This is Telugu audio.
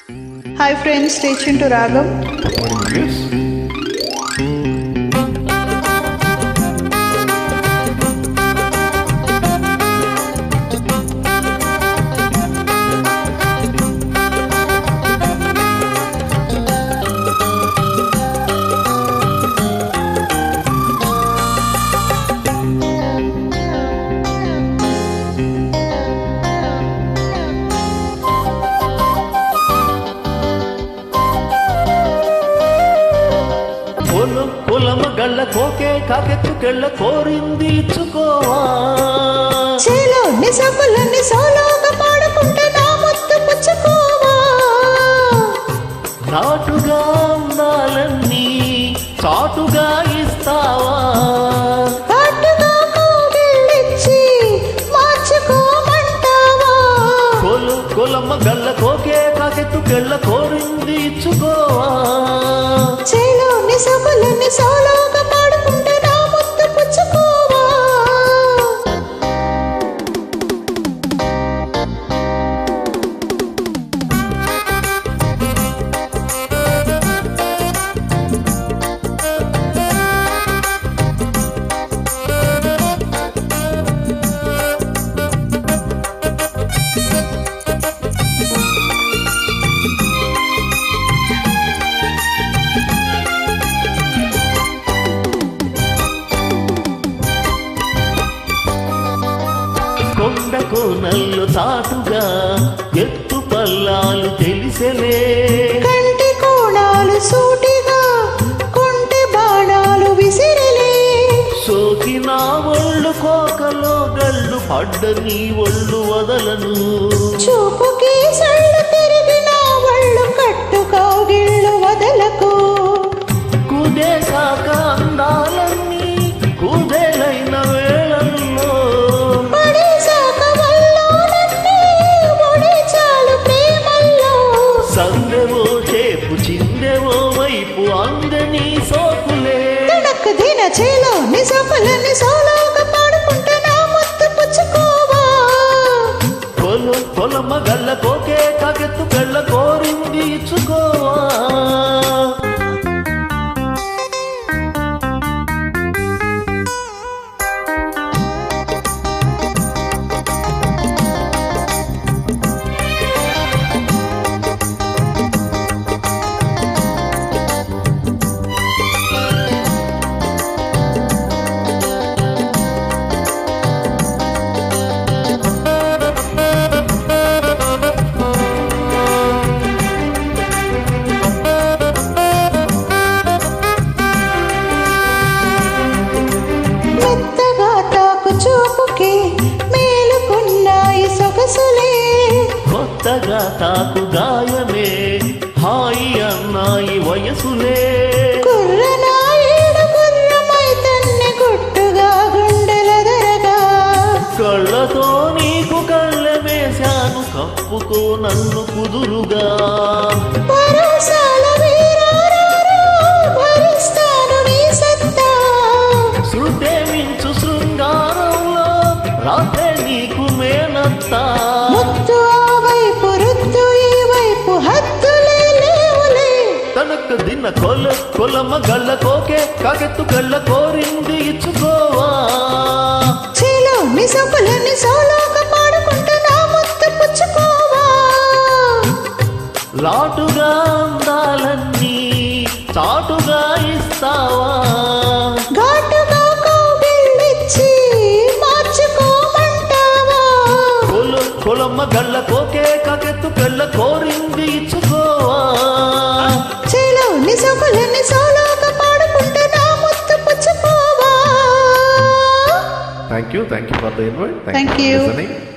Hi friends, stay tuned to Ragam. పొలమగళ్ళ కోకే కాకెత్తుకెళ్ళ కోరింది ఇచ్చుకోవా చేలోని సబ్బులన్నీ సోలోగా పాడుకుంటే నా ముద్దు పుచ్చుకోవా నాటుగా అందాలన్నీ చాటుగా ఇస్తావా పాటుగా కౌగిలించి మార్చుకోమంటావా కొలమగళ్ళ కోకే కాకెత్తుకెళ్ళ కోరింది ఇచ్చుకోవా చేలోని సబ్బులన్నీ సోలోగా పాడుకుంటే నా ముద్దు పుచ్చుకోవా కొండ కోనల్లో చాటుగా ఎత్తు పల్లాలు తెలిసెలే కంటి కోణాలు సూటిగా కొంటె బాణాలు విసిరిలే సోకిన ఒళ్ళు కోకలో గళ్ళు పడ్డ నీ ఒళ్ళు వదలను చూపుకి సళ్ళు తిరిగిన ఒళ్ళు కట్టు కౌగిళ్ళు వదలకు కుదేశాక అందాలన్నీ కుదేలైన వేళల్లో పడేశాక వల్లోనన్నీ ఒడిచాలు ప్రేమల్లో సందెవో చేపు చిందెవో వైపు అందని సోకులే తనకు దిన చేలో నిజములని సోలోగా పాడుకుంటే నా ముద్దు పుచ్చుకోవా పొలమగళ్ళ కోకే కాకెత్తు కళ్ళ కోరింది ఇచ్చుకోవా మెత్తగా తాకు చూపుకి మేలుకున్నాయి సొగసులే కొత్తగా తాకు గాయమే హాయి అన్నాయి వయసులే కుర్రనాయుడు గుర్రమై తన్ని గుట్టుగా గుండెలదరగా కళ్ళతో నీకు కళ్ళమేశాను కప్పుకో నన్ను కుదురుగా పరసాల వీరారారా భరిస్తాను నీ సత్తా శృతే మించు శృంగారంలో రాతే నీకు మేనత్తా ముద్దు ఆ వైపు రుద్దు ఈ వైపు హద్దులే లేవులే తనకు దిన్న కొలమగళ్ళ కోకే కాకెత్తు కళ్ళ కోరింది ఇచ్చుకోవా చేలో నిజములని సోలోగా పాడుకుంటే నా ముద్దు పుచ్చుకోవా లాటుగా అందాలన్నీ చాటుగా ఇస్తావా ఘాటుగా కౌగిలించి మార్చుకోమంటావా కొలమగళ్ళ కోకే కాకెత్తు కళ్ళ కోరింది ఇచ్చుకోవా చేలో నిజములని సోలోగా పాడుకుంటే నా ముద్దు పుచ్చుకోవా Thank you for the invite. Thank for you. listening.